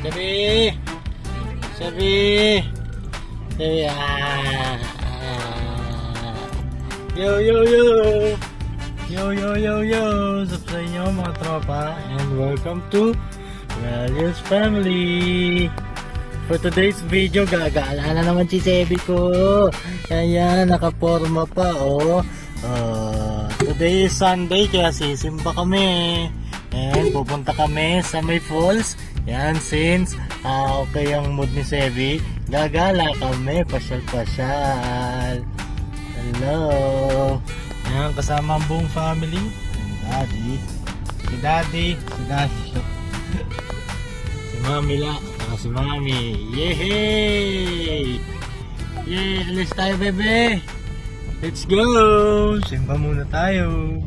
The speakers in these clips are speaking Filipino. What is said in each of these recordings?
Sabi! Sabi! Sabi! Yo, yo, yo! Yo, yo, yo, yo! Sa inyo mga tropa, and welcome to Valious Family! For today's video, gagala na naman si Sebi ko. Ayan, nakaporma pa, oh. Today is Sunday, kaya sisimba kami. And pupunta kami sa may falls. Yan, since okay ang mood ni Sebi, gagala kami, pasyal-pasyal. Hello. Yan, kasama ang buong family. Daddy. Si Daddy. Si Daddy. Si Mami la. Saka si Mami. Yehey! Yay! Alis tayo, bebe! Let's go! Simba muna tayo.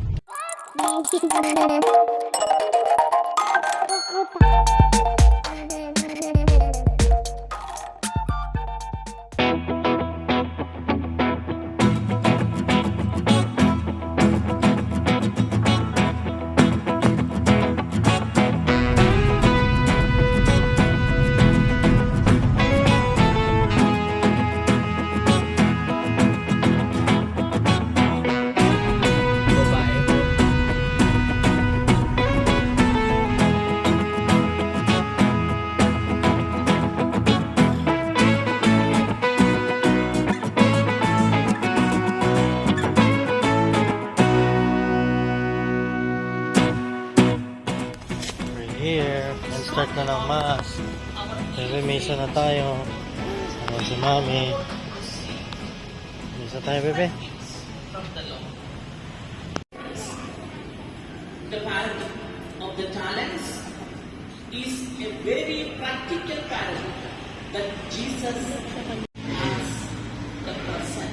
Here, and start na ng mass. Bebe, misa na tayo. Ayan si Mami. Misa tayo, bebe. The parable of the talents is a very practical parable that Jesus has the person.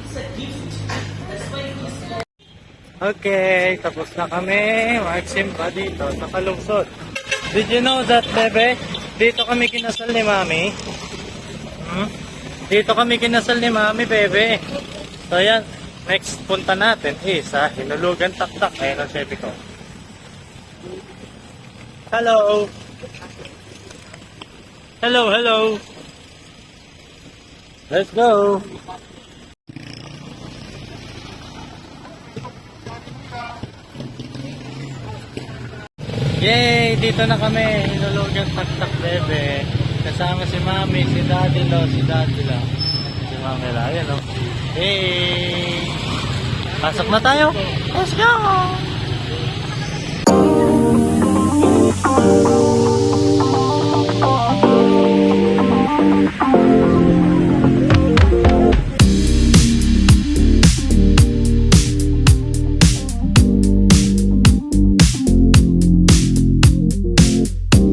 It's a gift. That's why it is called. Okay, tapos na kami. Magsimba dito sa Kalungsod. Did you know that, bebe? Dito kami kinasal ni Mami. Dito kami kinasal ni Mami, bebe. So yan, next punta natin is sa Hinulugan Taktak. Ayun ang Sebi ko. Hello! Hello, hello! Let's go! Yay! Dito na kami, Hinulugan Taktak, bebe. Kasama si Mami, si Daddy Lo, si Mami Lo. Ayan o. Hey! Pasok na tayo! Let's go!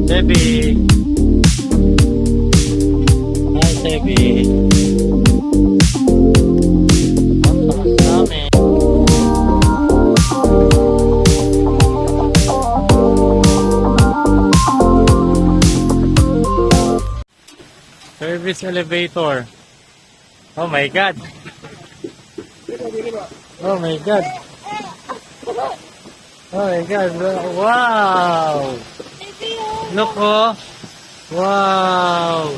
Sebi. Hi, Sebi. Ang takas namin. Service elevator. Oh my God. Oh my God. Oh my God. Wow. Look, oh. Wow.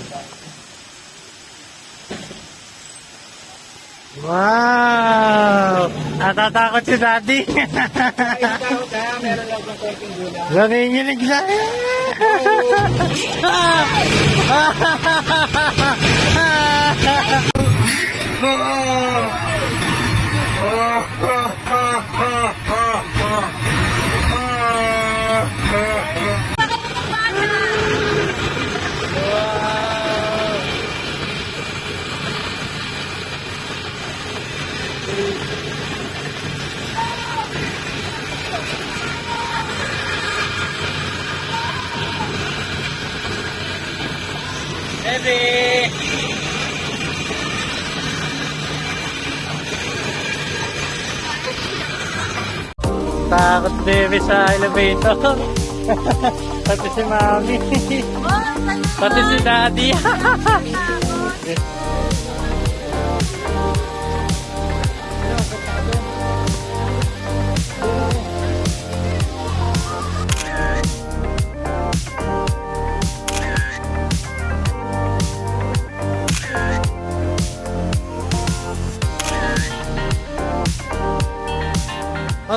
Wow. Natatakot si Daddy. Nanginginig siya. Baby! Takot, baby, sa elevator. Pati si Mami. Pati si Daddy.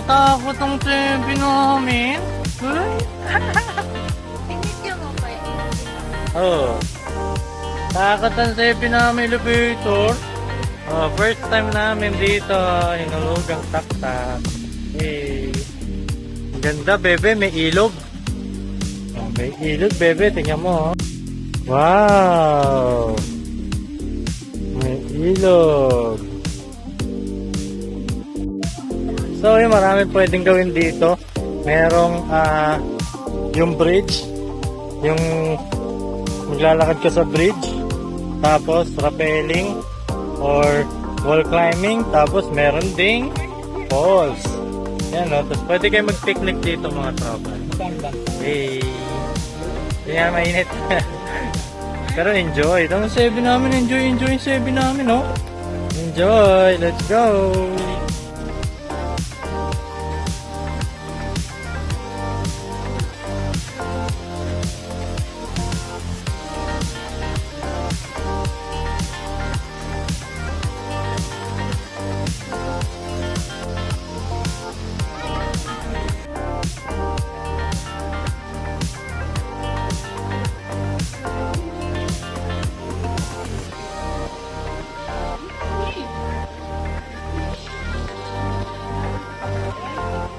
Nakatakot ang Sebi namin. Uy. Pinityo mo pa yun. Oh. Takot ang Sebi namin elevator. First time namin dito. Hinulugang taktak. Eh. Ang ganda, bebe. May ilog. May ilog, bebe. Tingnan mo. Wow. May ilog. So, yung marami pwedeng gawin dito. Merong yung bridge. Yung maglalakad ka sa bridge. Tapos, rappelling or wall climbing. Tapos, meron ding falls. Yan, no? Tapos, pwede kayo mag-picnic dito, mga tropa. Hey. Yan, mainit. Pero enjoy. Ito ang Sebi namin. Enjoy yung Sebi namin, no? Enjoy. Let's go.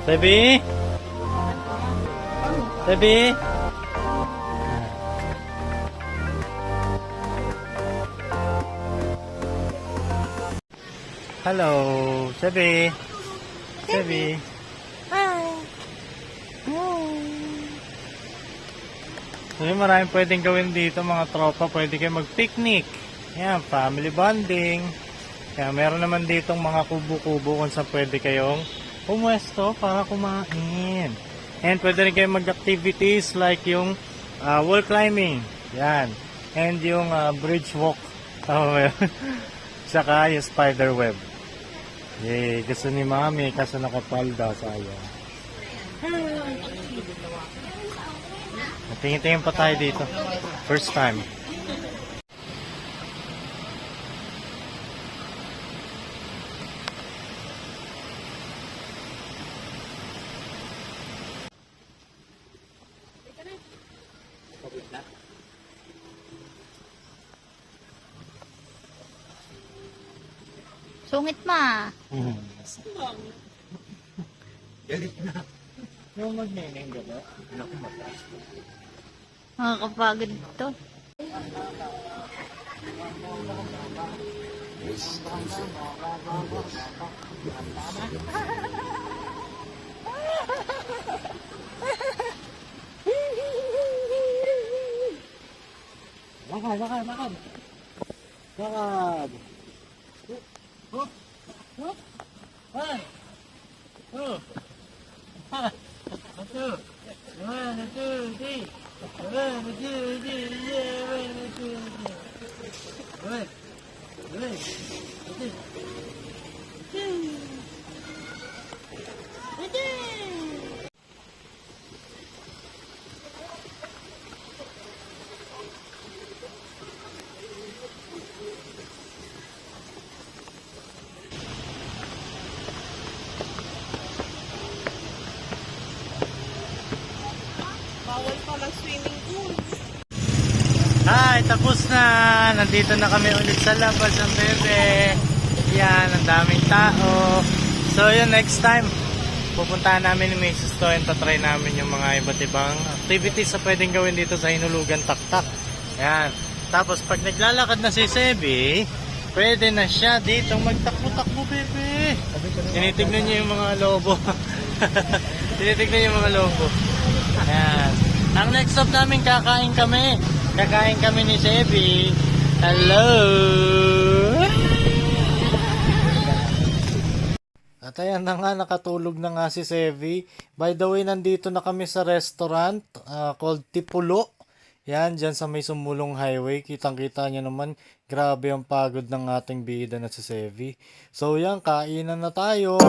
Sebi? Sebi? Hello, Sebi. Sebi. Hi. So, maraming pwedeng gawin dito, mga tropa. Pwede kayo mag-picnic. Yan, family bonding. Kaya meron naman ditong mga kubo-kubo kung saan pwede kayong pumwesto para kumain. And pwede rin kayo mag-activities like yung wall climbing. Yan. And yung bridge walk. Tama ba yun? Saka yung spider web. Yay, gusto ni Mami kaso nakapalda sayang. Tingin-tingin pa tayo dito. First time. Sungit ma. Galit na. Yung magneneng gano'n, naku mataas. Nakakapagod to. Lakad. Lakad. Hop. Hop. One. Two. Two. One, two, three. One, two, three. Yeah, one, two, three. Good. Good. Bawal pala swimming pool. Hi, tapos na. Nandito na kami ulit sa labas ng bebe. Yan, ang daming tao. So yun, next time pupuntahan namin ni Mrs. to and tatry namin yung mga iba't ibang activities na pwedeng gawin dito sa Hinulugan Taktak. Yan. Tapos pag naglalakad na si Sebi, pwede na siya dito magtakbo-takbo, bebe. Tinitignan niyo yung mga lobo. Tinitignan niyo yung mga lobo. Yan. Ang next stop namin, kakain kami. Kakain kami ni Sebi. Hello! At ayan na nga, nakatulog na nga si Sevi. By the way, nandito na kami sa restaurant called Tipulo. Yan, dyan sa may Sumulong Highway. Kitang-kita nyo naman, grabe ang pagod ng ating bida na si Sevi. So yan, kainan na tayo.